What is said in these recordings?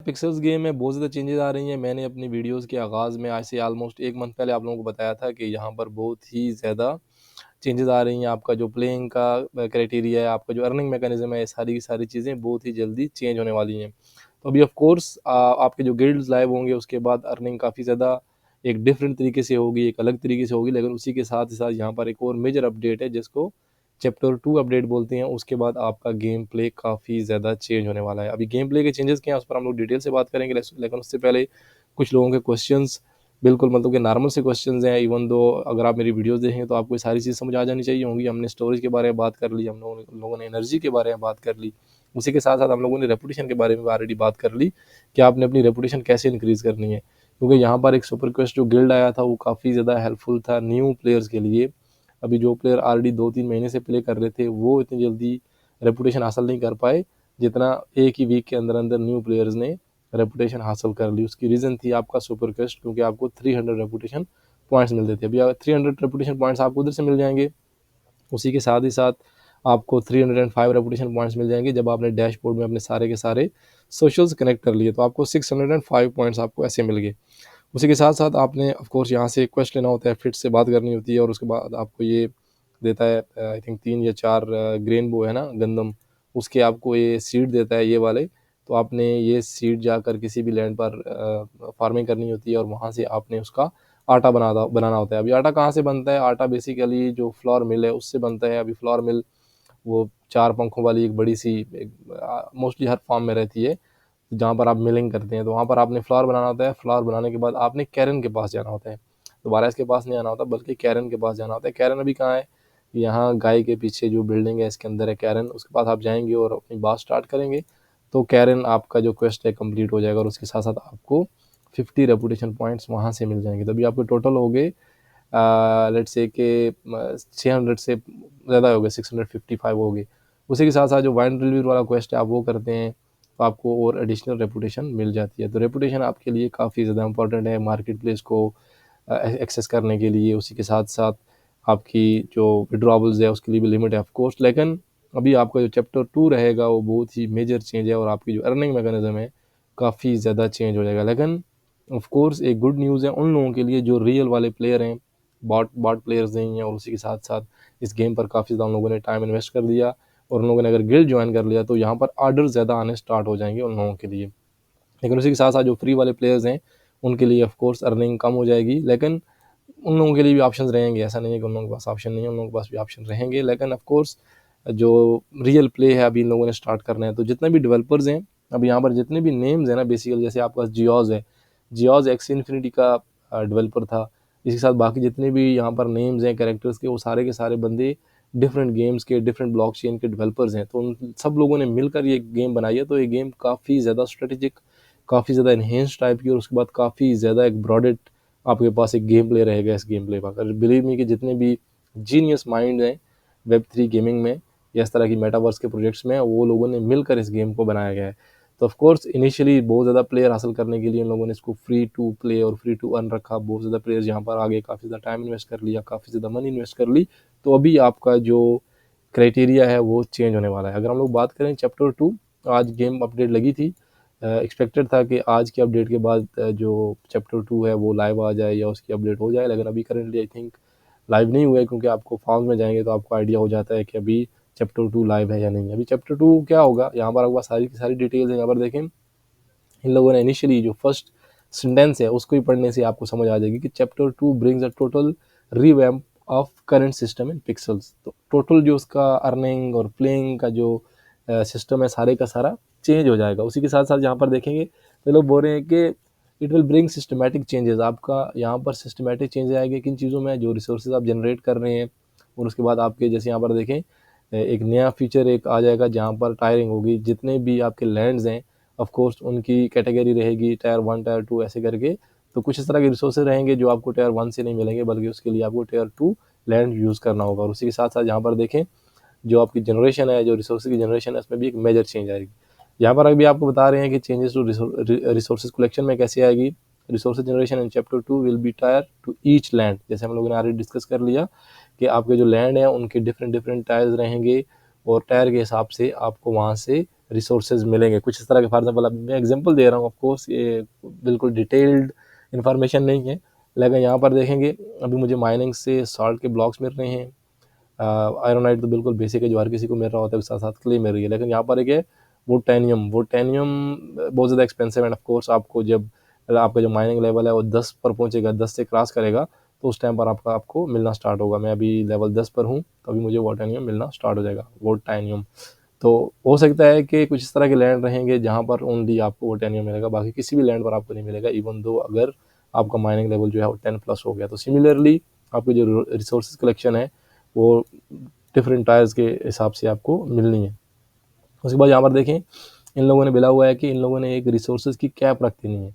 Pixels game में बहुत ज़्यादा चेंजेस आ रही हैं। मैंने अपनी वीडियोज़ के आगाज़ में आज से ऑलमोस्ट 1 मंथ पहले आप लोगों को बताया था कि यहाँ पर बहुत ही ज़्यादा चेंजेस आ रही हैं। आपका जो प्लेइंग का क्राइटेरिया है, आपका जो अर्निंग मैकेनिज़्म है, ये सारी की सारी चीज़ें बहुत ही जल्दी चेंज होने वाली हैं। तो अभी ऑफ़ कोर्स आपके जो गिल्ड्स लाइव होंगे, उसके बाद अर्निंग काफ़ी ज़्यादा एक डिफरेंट तरीके से होगी, एक अलग तरीके से होगी। लेकिन उसी के साथ ही साथ यहाँ पर एक और मेजर अपडेट है जिसको चैप्टर 2 अपडेट बोलते हैं। उसके बाद आपका गेम प्ले काफ़ी ज़्यादा चेंज होने वाला है। अभी गेम प्ले के चेंजेस क्या हैं, उस पर हम लोग डिटेल से बात करेंगे। लेकिन उससे पहले कुछ लोगों के क्वेश्चंस बिल्कुल मतलब कि नॉर्मल से क्वेश्चंस हैं। इवन दो अगर आप मेरी वीडियोज़ देखेंगे तो आपको ये सारी चीज़ समझ आ जानी चाहिए होंगी। हमने स्टोरेज के बारे में बात कर ली, हम लोगों ने एनर्जी के बारे में बात कर ली। उसी के साथ-साथ हम लोगों ने रेपुटेशन के बारे में ऑलरेडी बात कर ली कि आपने अपनी रेपुटेशन कैसे इंक्रीज़ करनी है। क्योंकि यहाँ पर एक सुपर क्वेस्ट जो गिल्ड आया था, वो काफ़ी ज़्यादा हेल्पफुल था न्यू प्लेयर्स के लिए। अभी जो प्लेयर ऑलरेडी 2-3 महीने से प्ले कर रहे थे, वो इतनी जल्दी रेपुटेशन हासिल नहीं कर पाए, जितना एक ही वीक के अंदर-अंदर न्यू प्लेयर्स ने रेपुटेशन हासिल कर ली। उसकी रीज़न थी आपका सुपर क्वेस्ट, क्योंकि आपको 300 रेपुटेशन पॉइंट्स मिलते थे। अभी 300 रेपुटेशन पॉइंट्स आपको उधर से मिल जाएँगे। उसी के साथ ही साथ आपको 305 रेपुटेशन पॉइंट्स मिल जाएँगे जब आपने डैशबोर्ड में अपने सारे के सारे सोशल्स कनेक्ट कर लिए, तो आपको 605 पॉइंट्स आपको ऐसे मिल गए। उसी के साथ-साथ आपने ऑफ कोर्स यहाँ से क्वेस्ट लेना होता है, फिट से बात करनी होती है और उसके बाद आपको ये देता है आई थिंक 3 या 4 ग्रेन वो है ना गंदम, उसके आपको ये सीड देता है ये वाले। तो आपने ये सीड जाकर किसी भी लैंड पर फार्मिंग करनी होती है और वहाँ से आपने उसका आटा बनाना होता है। अभी आटा कहाँ से बनता है? आटा बेसिकली जो फ्लोर मिल है उससे बनता है। अभी फ्लोर मिल वो 4 पंखों वाली एक बड़ी-सी मोस्टली हर फार्म में रहती है, जहाँ पर आप मिलिंग करते हैं। तो वहाँ पर आपने फ्लावर बनाना होता है। फ्लावर बनाने के बाद आपने कैरन के पास जाना होता है। दोबारा इसके पास नहीं आना होता, बल्कि कैरन के पास जाना होता है। कैरन अभी कहाँ है? यहाँ गाय के पीछे जो बिल्डिंग है, इसके अंदर है कैरन। उसके पास आप जाएँगे और अपनी बात स्टार्ट करेंगे, तो कैरन आपका जो क्वेस्ट है कंप्लीट हो जाएगा और उसके साथ-साथ आपको 50 रेपुटेशन पॉइंट्स वहाँ से मिल जाएँगे। तभी आपके टोटल हो गए लेट्स से कि 600 से ज़्यादा हो गए, 655 हो गए। उसी के साथ-साथ जो वाइन रिलीवर वाला क्वेस्ट है, आप वो करते हैं, तो आपको और एडिशनल रेपुटेशन मिल जाती है। तो रेपुटेशन आपके लिए काफ़ी ज़्यादा इंपॉर्टेंट है मार्केट प्लेस को एक्सेस करने के लिए। उसी के साथ-साथ आपकी जो विड्रॉवल्स है, उसके लिए भी लिमिट है ऑफ कोर्स। लेकिन अभी आपका जो चैप्टर 2 रहेगा, वो बहुत ही मेजर चेंज है और आपकी जो अर्निंग मैकेनिज़्म है, काफ़ी ज़्यादा चेंज हो जाएगा। लेकिन ऑफ कोर्स एक गुड न्यूज़ है उन लोगों के लिए जो रियल वाले प्लेयर हैं, बॉट बॉट प्लेयर्स नहीं हैं और उसी के साथ-साथ इस गेम पर काफ़ी ज़्यादा उन लोगों ने टाइम इन्वेस्ट कर दिया और उन लोगों ने अगर गिल्ड जॉइन कर लिया, तो यहाँ पर ऑर्डर ज़्यादा आने स्टार्ट हो जाएँगे उन लोगों के लिए। लेकिन उसी के साथ-साथ जो फ्री वाले प्लेयर्स हैं, उनके लिए ऑफ कोर्स अर्निंग कम हो जाएगी। लेकिन उन लोगों के लिए भी ऑप्शंस रहेंगे, ऐसा नहीं है कि उन लोगों के पास ऑप्शन नहीं है, उन लोगों के पास भी ऑप्शन रहेंगे। लेकिन ऑफ कोर्स जो रियल प्ले है अभी इन लोगों ने स्टार्ट करना है। तो जितने भी डेवलपर्स हैं, अभी यहाँ पर जितने भी नेम्स हैं ना बेसिकली, जैसे आपके पास जियोज़ है, जियोज़ एक्स इन्फिनिटी का डेवलपर था। इसके साथ बाकी जितने भी यहाँ पर नेम्स हैं कैरेक्टर्स के, वो सारे के सारे बंदे डिफरेंट गेम्स के, डिफरेंट ब्लॉकचेन के डेवलपर्स हैं। तो उन सब लोगों ने मिलकर ये गेम बनाई है। तो ये गेम काफ़ी ज़्यादा स्ट्रेटेजिक, काफ़ी ज़्यादा एनहेंस्ड टाइप की और उसके बाद काफ़ी ज़्यादा एक ब्रॉडेड आपके पास एक गेम प्ले रहेगा इस गेम प्ले का। अगर बिलीव मी कि जितने भी जीनियस माइंड हैं वेब 3 गेमिंग में या इस तरह की मेटावर्स के प्रोजेक्ट्स में, वो लोगों ने मिलकर इस गेम को बनाया गया है। तो ऑफ कोर्स इनिशियली बहुत ज़्यादा प्लेयर हासिल करने के लिए इन लोगों ने इसको फ्री टू प्ले और फ्री टू अर्न रखा। बहुत ज़्यादा प्लेयर्स यहाँ पर आगे काफ़ी ज़्यादा टाइम इन्वेस्ट कर लिया, काफ़ी ज़्यादा मनी इन्वेस्ट कर ली। तो अभी आपका जो क्राइटेरिया है वो चेंज होने वाला है। अगर हम लोग बात करें चैप्टर 2, आज गेम अपडेट लगी थी। एक्सपेक्टेड था कि आज की अपडेट के बाद जो चैप्टर 2 है वो लाइव आ जाए या उसकी अपडेट हो जाए। लेकिन अभी करंटली आई थिंक लाइव नहीं हुआ है, क्योंकि आपको फॉर्म में जाएँगे तो आपको आइडिया हो जाता है कि अभी चैप्टर 2 लाइव है या नहीं है। अभी चैप्टर 2 क्या होगा, यहाँ पर आपके पास सारी की सारी डिटेल्स है। यहाँ पर देखें, इन लोगों ने इनिशियली जो फर्स्ट सेंटेंस है उसको ही पढ़ने से आपको समझ आ जाएगी कि chapter 2 brings a total revamp of current system in pixels. तो टोटल जो उसका अर्निंग और प्लेइंग का जो सिस्टम है, सारे का सारा चेंज हो जाएगा। उसी के साथ साथ यहाँ पर देखेंगे तो लोग बोल रहे हैं कि it will bring systematic changes. आपका यहाँ पर सिस्टमैटिक चेंजेस आएंगे किन चीज़ों में, जो रिसोर्सेज आप जनरेट कर रहे हैं। और उसके बाद आपके जैसे यहाँ पर देखें एक नया फीचर एक आ जाएगा जहाँ पर टायरिंग होगी। जितने भी आपके लैंड्स हैं ऑफ कोर्स उनकी कैटेगरी रहेगी टायर 1, टायर 2 ऐसे करके। तो कुछ इस तरह के रिसोर्सेज रहेंगे जो आपको टायर 1 से नहीं मिलेंगे, बल्कि उसके लिए आपको टायर 2 लैंड यूज़ करना होगा। और उसी के साथ साथ यहाँ पर देखें जो आपकी जनरेशन है, जो रिसोर्सेज की जनरेशन है, उसमें भी एक मेजर चेंज आएगी। यहाँ पर अभी आपको बता रहे हैं कि चेंजेस टू रिसोर्सेज कलेक्शन में कैसे आएगी। Resources generation in chapter 2 will be tier two each land. जैसे हम लोगों ने ऑलरेडी डिस्कस कर लिया कि आपके जो लैंड है उनके डिफरेंट डिफरेंट टायर्स रहेंगे और टायर के हिसाब से आपको वहाँ से रिसोर्सेज मिलेंगे। कुछ इस तरह के, फॉर एग्जाम्पल अब मैं एग्जांपल दे रहा हूँ, ऑफकोर्स ये बिल्कुल डिटेल्ड इन्फॉर्मेशन नहीं है, लेकिन यहाँ पर देखेंगे अभी मुझे माइनिंग से सॉल्ट के ब्लॉक्स मिल रहे हैं। आयरोनाइट तो बिल्कुल बेसिक है जो हर किसी को मिल रहा होता है, उसके साथ साथ क्ले मिल रही है। लेकिन यहाँ पर एक है वोटेनियम बहुत ज़्यादा एक्सपेंसिव है। ऑफकोर्स आपको जब आपका जो माइनिंग लेवल है वो 10 पर पहुँचेगा, 10 से क्रॉस करेगा, तो उस टाइम पर आपको मिलना स्टार्ट होगा। मैं अभी लेवल 10 पर हूँ, तो अभी मुझे वोटेनियम मिलना स्टार्ट हो जाएगा, वोटानियम। तो हो सकता है कि कुछ इस तरह के लैंड रहेंगे जहाँ पर ओनली आपको वोटेनियम मिलेगा, बाकी किसी भी लैंड पर आपको नहीं मिलेगा, इवन दो अगर आपका माइनिंग लेवल जो है वो 10+ हो गया। तो सिमिलरली आपकी जो रिसोर्सेज कलेक्शन है वो डिफरेंट टायर्स के हिसाब से आपको मिलनी है। उसके बाद यहाँ पर देखें, इन लोगों ने बोला हुआ है कि इन लोगों ने एक रिसोर्सेज की कैप रख देनी है,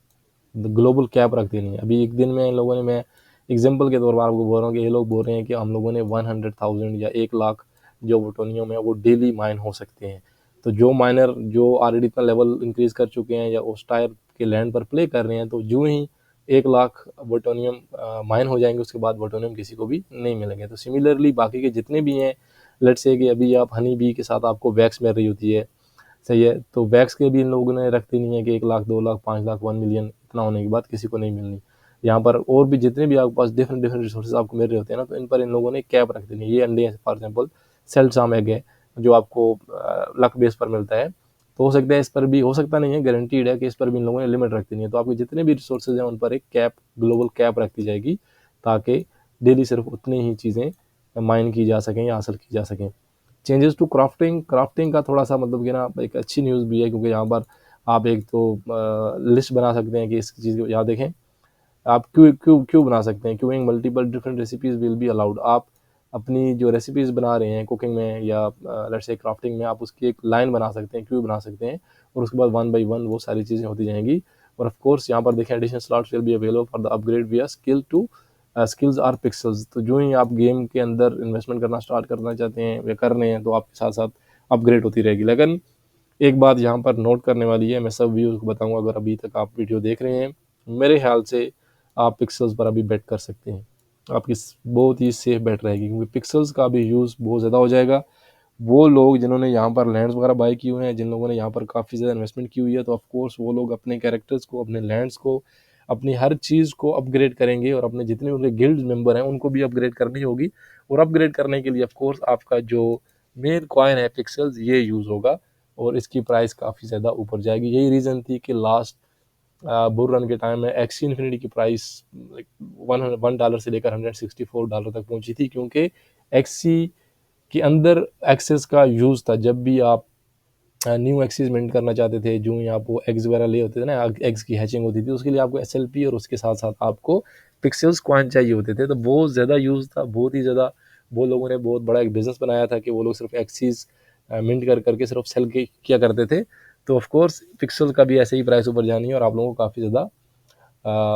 ग्लोबल कैप रख देनी है। अभी एक दिन में इन लोगों ने, मैं एग्जांपल के तौर पर आपको बोल रहा हूँ कि ये लोग बोल रहे हैं कि हम लोगों ने 100,000 या 1 लाख जो वोटोनियम है वो डेली माइन हो सकते हैं। तो जो माइनर जो ऑलरेडी इतना लेवल इंक्रीज कर चुके हैं या उस टायर के लैंड पर प्ले कर रहे हैं, तो जो ही 1 लाख वोटोनियम माइन हो जाएंगे, उसके बाद वोटोनियम किसी को भी नहीं मिलेंगे। तो सिमिलरली बाकी के जितने भी हैं, लेट्स से कि अभी आप हनी बी के साथ आपको वैक्स मिल रही होती है, सही है, तो वैक्स के भी इन लोगों ने रखती नहीं है कि 1 लाख 2 लाख 5 लाख 1 मिलियन इतना होने के बाद किसी को नहीं मिलनी। यहाँ पर और भी जितने भी आपके पास डिफरेंट डिफरेंट रिसोर्सेज आपको मिल रहे होते हैं ना, तो इन पर इन लोगों ने कैप रख देनी है। ये अंडे फॉर एग्जाम्पल सेल्साम एग है जो आपको लक बेस पर मिलता है, तो हो सकता है इस पर भी, हो सकता नहीं है, गारंटीड है कि इस पर भी इन लोगों ने लिमिट रख देनी है। तो आपके जितने भी रिसोर्सेज हैं उन पर एक कैप, ग्लोबल कैप रख दी जाएगी, ताकि डेली सिर्फ उतनी ही चीज़ें माइन की जा सकें या हासिल की जा सकें। चेंजेस टू क्राफ्टिंग का थोड़ा सा मतलब कि ना एक अच्छी न्यूज़ भी है, क्योंकि यहाँ पर आप एक तो लिस्ट बना सकते हैं कि इस चीज़ को, यहाँ देखें आप क्यों बना सकते हैं, queuing multiple different recipes will be allowed. आप अपनी जो रेसिपीज़ बना रहे हैं कुकिंग में या लेट्स से क्राफ्टिंग में, आप उसकी एक लाइन बना सकते हैं, क्यों बना सकते हैं, और उसके बाद 1 बाय 1 वो सारी चीज़ें होती जाएंगी। और ऑफ कोर्स यहाँ पर देखें additional slots will be available for the upgrade विया स्किल्स आर पिक्सल्स। तो जो ही आप गेम के अंदर इन्वेस्टमेंट करना स्टार्ट करना चाहते हैं या कर रहे हैं, तो आपके साथ साथ अपग्रेड होती रहेगी। लेकिन एक बात यहाँ पर नोट करने वाली है, मैं सब व्यूज़ को बताऊँगा, अगर अभी तक आप वीडियो देख रहे हैं, मेरे ख्याल से आप पिक्सल्स पर अभी बेट कर सकते हैं। आपकी बहुत ही सेफ बेट रहेगी, क्योंकि पिक्सल्स का भी यूज़ बहुत ज़्यादा हो जाएगा। वो लोग जिन्होंने यहाँ पर लैंड्स वगैरह बाय किए हुए हैं, जिन लोगों ने यहाँ पर काफ़ी ज़्यादा इन्वेस्टमेंट की हुई है, तो ऑफकोर्स वो लोग अपने कैरेक्टर्स को, अपने लैंड्स को, अपनी हर चीज़ को अपग्रेड करेंगे, और अपने जितने उनके गिल्ड मेंबर हैं उनको भी अपग्रेड करनी होगी। और अपग्रेड करने के लिए ऑफकोर्स आपका जो मेन कॉइन है पिक्सल्स, ये यूज़ होगा, और इसकी प्राइस काफ़ी ज़्यादा ऊपर जाएगी। यही रीज़न थी कि लास्ट बुल रन के टाइम में एक्सी इन्फिनिटी की प्राइस लाइक $1 से लेकर $164 तक पहुंची थी, क्योंकि एक्सी के अंदर एक्सेस का यूज़ था। जब भी आप न्यू एक्सेस मिंट करना चाहते थे, जो ही आप वो एग्स वगैरह ले होते थे ना, एग्स की हैचिंग होती थी, उसके लिए आपको एसएलपी और उसके साथ साथ आपको पिक्सल्स कॉइन चाहिए होते थे। तो बहुत ज़्यादा यूज़ था, बहुत ही ज़्यादा। वो लोगों ने बहुत बड़ा एक बिज़नेस बनाया था कि वो लोग सिर्फ एक्सीज मिंट कर करके सिर्फ सेल किया करते थे। तो ऑफकोर्स पिक्सल का भी ऐसे ही प्राइस ऊपर जानी है, और आप लोगों को काफ़ी ज़्यादा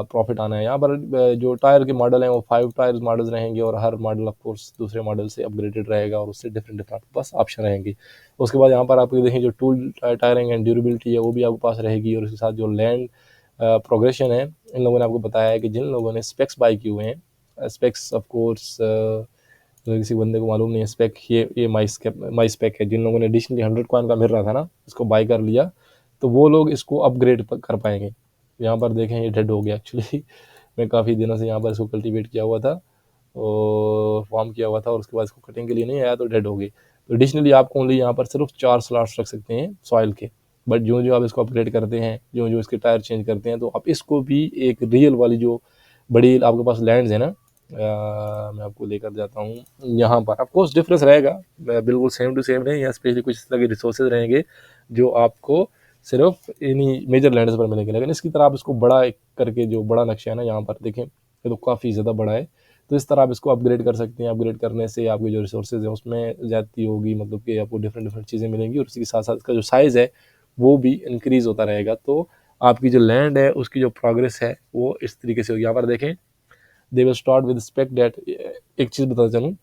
प्रॉफिट आना है। यहाँ पर जो टायर के मॉडल हैं वो 5 टायर्स मॉडल्स रहेंगे, और हर मॉडल ऑफ कोर्स दूसरे मॉडल से अपग्रेडेड रहेगा, और उससे डिफरेंट डिफरेंट आपके पास ऑप्शन रहेंगे। उसके बाद यहाँ पर आपको देखें जो टूल टायरिंग एंड ड्यूरेबिलिटी है वो भी आपके पास रहेगी, और उसके साथ जो लैंड प्रोग्रेशन है, इन लोगों ने आपको बताया है कि जिन लोगों ने स्पेक्स बाई किए हुए हैं, स्पेक्स ऑफ कोर्स किसी बंदे को मालूम नहीं है स्पेक, ये माई स्पेक है। जिन लोगों ने एडिशनली 100 कॉइन का मिल रहा था ना, इसको बाई कर लिया, तो वो लोग इसको अपग्रेड कर पाएंगे। यहाँ पर देखें ये डेड हो गया एक्चुअली मैं काफ़ी दिनों से यहाँ पर इसको कल्टीवेट किया हुआ था और फार्म किया हुआ था, और उसके बाद इसको कटिंग के लिए नहीं आया तो डेड हो गई। तो एडिशनली आपको ओनली यहाँ पर सिर्फ 4 स्लॉट्स रख सकते हैं सॉइल के। बट जो जो आप इसको अपग्रेड करते हैं, जो जो इसके टायर चेंज करते हैं, तो आप इसको भी एक रियल वाली जो बड़ी आपके पास लैंड्स है ना, मैं आपको लेकर जाता हूँ यहाँ पर। ऑफकोर्स डिफरेंस रहेगा, बिल्कुल सेम टू सेम नहीं है, स्पेशली कुछ इस तरह के रिसोर्सेज रहेंगे जो आपको सिर्फ इन्हीं मेजर लैंड्स पर मिलेंगे। लेकिन इसकी तरह आप इसको बड़ा एक करके, जो बड़ा नक्शा है ना यहाँ पर देखें, ये तो काफ़ी ज़्यादा बड़ा है, तो इस तरह आप इसको अपग्रेड कर सकते हैं। अपग्रेड करने से आपके जो रिसोर्सेज हैं उसमें ज़्यादती होगी, मतलब कि आपको डिफरेंट डिफरेंट चीज़ें मिलेंगी, और उसके साथ साथ इसका जो साइज़ है वो भी इंक्रीज़ होता रहेगा। तो आपकी जो लैंड है उसकी जो प्रोग्रेस है वो इस तरीके से होगी। यहाँ पर देखें, they will start with spec date. एक चीज़ बताता चलूँ,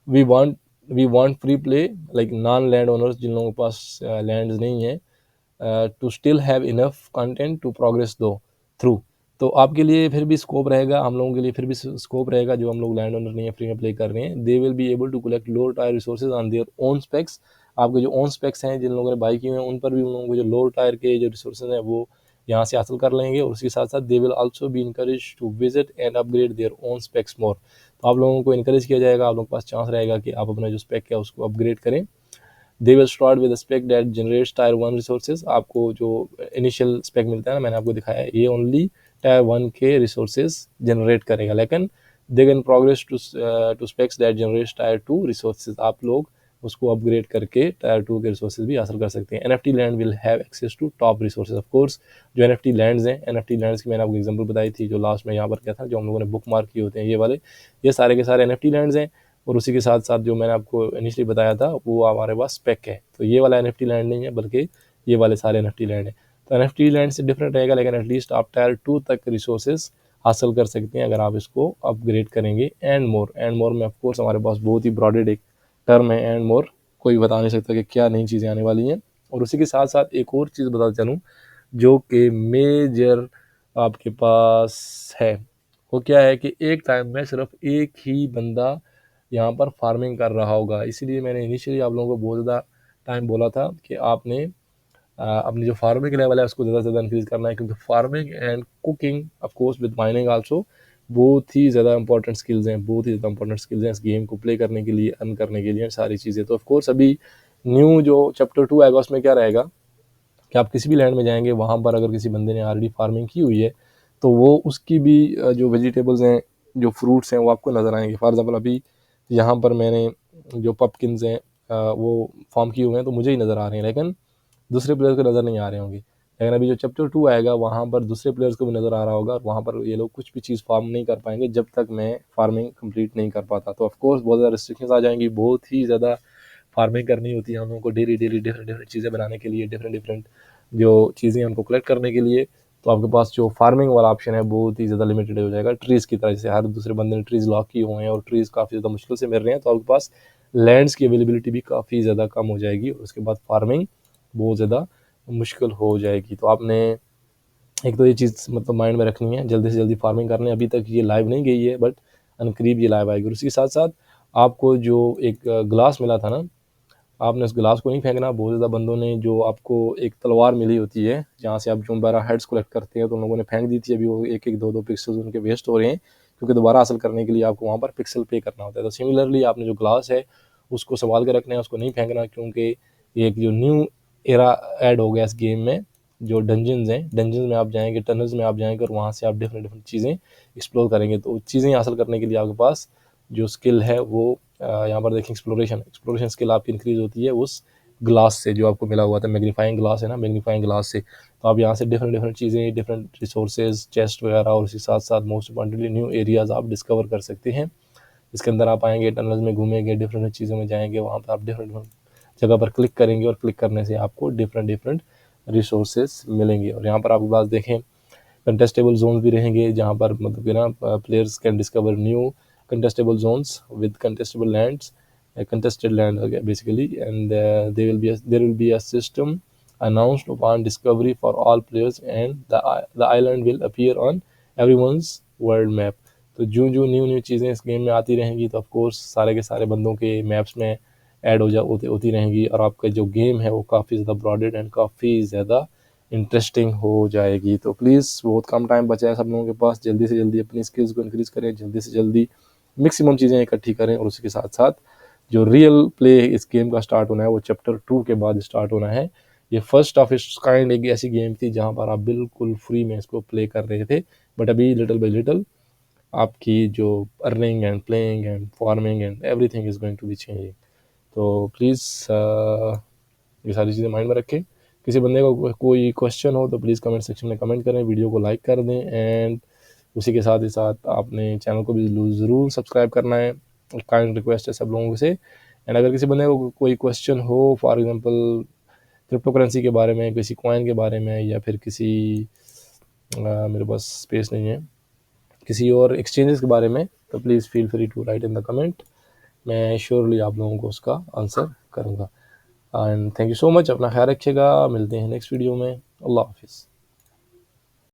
we want free play, like non land owners, जिन लोगों के पास लैंड्स नहीं है, to still have enough content to progress though through. तो आपके लिए फिर भी स्कोप रहेगा, हम लोगों के लिए फिर भी स्कोप रहेगा, जो हम लोग लैंड ओनर नहीं है, फ्री में प्ले कर रहे हैं। They will be able to collect lower tier resources on their own specs. आपके जो ओन स्पेक्स हैं, जिन लोगों ने बाई किए हैं, उन पर भी उन लोगों को जो लोअर टायर के जो रिसोर्सेज हैं वो यहाँ से हासिल कर लेंगे। और उसके साथ साथ they will also be encourage to visit and upgrade their own specs more. तो आप लोगों को इनकरेज किया जाएगा, आप लोगों के पास चांस रहेगा कि आप अपना जो स्पेक है उसको अपग्रेड करें। They will start with spec that generates tier 1 resources. आपको जो इनिशियल स्पेक मिलता है ना, मैंने आपको दिखाया है, ये ओनली टायर 1 के रिसोर्सेज जनरेट करेगा, लेकिन they can progress to specs that generates tier 2 resources. आप लोग उसको अपग्रेड करके टायर 2 के रिसोर्सेज भी हासिल कर सकते हैं। NFT land will have access to top resources. Of course जो NFT लैंड्स हैं, NFT लैंड्स की मैंने आपको एग्जांपल बताई थी, जो लास्ट में यहाँ पर क्या था, जो हम लोगों ने बुक मार्क किए होते हैं, ये वाले, ये सारे के सारे NFT लैंड्स हैं। और उसी के साथ साथ जो मैंने आपको इनिशियली बताया था, वो हमारे पास स्पेक है। तो ये वाला NFT लैंड नहीं है, बल्कि ये वाले सारे NFT लैंड है। तो NFT लैंड से डिफरेंट रहेगा, लेकिन एटलीस्ट आप टायर 2 तक रिसोर्सेज हासिल कर सकते हैं अगर आप इसको अपग्रेड करेंगे। एंड मोर में ऑफकोर्स हमारे पास बहुत ही ब्रॉडेड एक टर्म है, एंड मोर, कोई बता नहीं सकता कि क्या नई चीज़ें आने वाली हैं। और उसी के साथ साथ एक और चीज़ बताता चलूँ, जो कि मेजर आपके पास है, वो क्या है कि एक टाइम में सिर्फ एक ही बंदा यहाँ पर फार्मिंग कर रहा होगा। इसीलिए मैंने इनिशियली आप लोगों को बहुत ज़्यादा टाइम बोला था कि आपने अपनी जो फार्मिंग लेवल है उसको ज़्यादा से ज़्यादा इंक्रीज़ करना है, क्योंकि farming and cooking of course with mining also बहुत ही ज़्यादा इंपॉर्टेंट स्किल्स हैं, बहुत ही ज़्यादा इंपॉर्टेंट स्किल्स हैं इस गेम को प्ले करने के लिए, अर्न करने के लिए, सारी चीज़ें। तो ऑफ कोर्स अभी न्यू जो चैप्टर 2 आएगा उसमें क्या रहेगा कि आप किसी भी लैंड में जाएंगे, वहाँ पर अगर किसी बंदे ने ऑलरेडी फार्मिंग की हुई है, तो वो उसकी भी जो वेजिटेबल्स हैं, जो फ्रूट्स हैं, वो आपको नज़र आएंगे। फॉर एग्जांपल अभी यहाँ पर मैंने जो पम्पकिन्स हैं वो फार्म किए हुए हैं, तो मुझे ही नज़र आ रहे हैं, लेकिन दूसरे प्लेयर्स को नज़र नहीं आ रहे होंगे। लेकिन अभी जो चैप्टर 2 आएगा, वहाँ पर दूसरे प्लेयर्स को भी नज़र आ रहा होगा, और वहाँ पर ये लोग कुछ भी चीज़ फार्म नहीं कर पाएंगे जब तक मैं फार्मिंग कंप्लीट नहीं कर पाता। तो ऑफकोर्स बहुत ज़्यादा रिस्ट्रिक्शंस आ जाएंगी, बहुत ही ज़्यादा फार्मिंग करनी होती है हम लोगों को, डेली डिफरेंट डिफरेंट चीज़ें बनाने के लिए, डिफरेंट डिफरेंट जो चीज़ें हमको कलेक्ट करने के लिए। तो आपके पास जो फार्मिंग वाला ऑप्शन है बहुत ही ज़्यादा लिमिटेड हो जाएगा, ट्रीज़ की तरह। जैसे हर दूसरे बंदे ने ट्रीज़ लॉक किए हुए हैं और ट्रीज़ काफ़ी ज़्यादा मुश्किल से मिल रहे हैं, तो आपके पास लैंड्स की अवेलेबिलिटी भी काफ़ी ज़्यादा कम हो जाएगी, और उसके बाद फार्मिंग बहुत ज़्यादा मुश्किल हो जाएगी। तो आपने एक तो ये चीज़ मतलब माइंड में रखनी है, जल्दी से जल्दी फार्मिंग करनी है। अभी तक ये लाइव नहीं गई है, बट अनकरीब ये लाइव आएगी। और उसके साथ साथ आपको जो एक ग्लास मिला था ना, आपने उस गिलास को नहीं फेंकना। बहुत ज़्यादा बंदों ने जो आपको एक तलवार मिली होती है, जहाँ से आप जुम्बारा हेड्स कलेक्ट करते हैं, तो उन लोगों ने फेंक दी थी। अभी वो एक एक दो दो पिक्सल्स उनके वेस्ट हो रहे हैं, क्योंकि दोबारा हासिल करने के लिए आपको वहाँ पर पिक्सल पे करना होता है। तो सिमिलरली आपने जो ग्लास है उसको संभाल के रखना है, उसको नहीं फेंकना, क्योंकि एक जो न्यू एरा ऐड हो गया इस गेम में, जो डंजन्स हैं, डंजन्स में आप जाएंगे, टनल्स में आप जाएंगे, और वहाँ से आप डिफरेंट डिफरेंट चीज़ें एक्सप्लोर करेंगे। तो चीज़ें हासिल करने के लिए आपके पास जो स्किल है वो यहाँ पर देखें, एक्सप्लोरेशन स्किल आपकी इंक्रीज़ होती है उस ग्लास से, जो आपको मिला हुआ था, मैग्नीफाइंग ग्लास है ना, मैग्नीफाइंग ग्लास से। तो आप यहाँ से डिफरेंट डिफरेंट चीज़ें, डिफरेंट रिसोर्सेज, चेस्ट वगैरह, और उसके साथ साथ मोस्ट इम्पॉर्टेंटली न्यू एरियाज़ आप डिस्कवर कर सकते हैं। इसके अंदर आप आएंगे, टनल्स में घूमेंगे, डिफरेंट चीज़ों में जाएंगे, वहाँ पर आप डिफरेंट जगह पर क्लिक करेंगे, और क्लिक करने से आपको डिफरेंट डिफरेंट रिसोर्सेज मिलेंगे। और यहाँ पर आपके पास देखें कंटेस्टेबल जोन भी रहेंगे, जहाँ पर मतलब कि ना players can discover new contestable zones with contestable lands, contested land basically, and there will be a system announced upon discovery for all players, and the island will appear on everyone's world map। तो जो जो new new चीज़ें इस game में आती रहेंगी, तो of course सारे के सारे बंदों के मैप्स में ऐड होती रहेंगी, और आपका जो गेम है वो काफ़ी ज़्यादा ब्रॉडेड एंड काफ़ी ज़्यादा इंटरेस्टिंग हो जाएगी। तो प्लीज़, बहुत कम टाइम बचा है सब लोगों के पास, जल्दी से जल्दी अपनी स्किल्स को इंक्रीज़ करें, जल्दी से जल्दी मैक्सिमम चीज़ें इकट्ठी करें। और उसके साथ साथ जो रियल प्ले इस गेम का स्टार्ट होना है वो चैप्टर 2 के बाद स्टार्ट होना है। ये फर्स्ट ऑफ इट्स काइंड एक ऐसी गेम थी जहाँ पर आप बिल्कुल फ्री में इसको प्ले कर रहे थे, बट अभी लिटिल बाई लिटिल आपकी जो earning and playing and farming and everything is going to be changing. तो प्लीज़ ये सारी चीज़ें माइंड में रखें। किसी बंदे को कोई क्वेश्चन हो तो प्लीज़ कमेंट सेक्शन में कमेंट करें, वीडियो को लाइक कर दें, एंड उसी के साथ ही साथ आपने चैनल को भी ज़रूर सब्सक्राइब करना है। काइंड रिक्वेस्ट है सब लोगों से। एंड अगर किसी बंदे को कोई क्वेश्चन हो, फॉर एग्जांपल क्रिप्टो करेंसी के बारे में, किसी कॉइन के बारे में, या फिर किसी मेरे पास स्पेस नहीं है, किसी और एक्सचेंजेस के बारे में, तो please feel free to write in the comment. मैं श्योरली आप लोगों को उसका आंसर करूँगा। And thank you so much. अपना ख्याल रखिएगा, मिलते हैं नेक्स्ट वीडियो में। अल्लाह हाफिज़।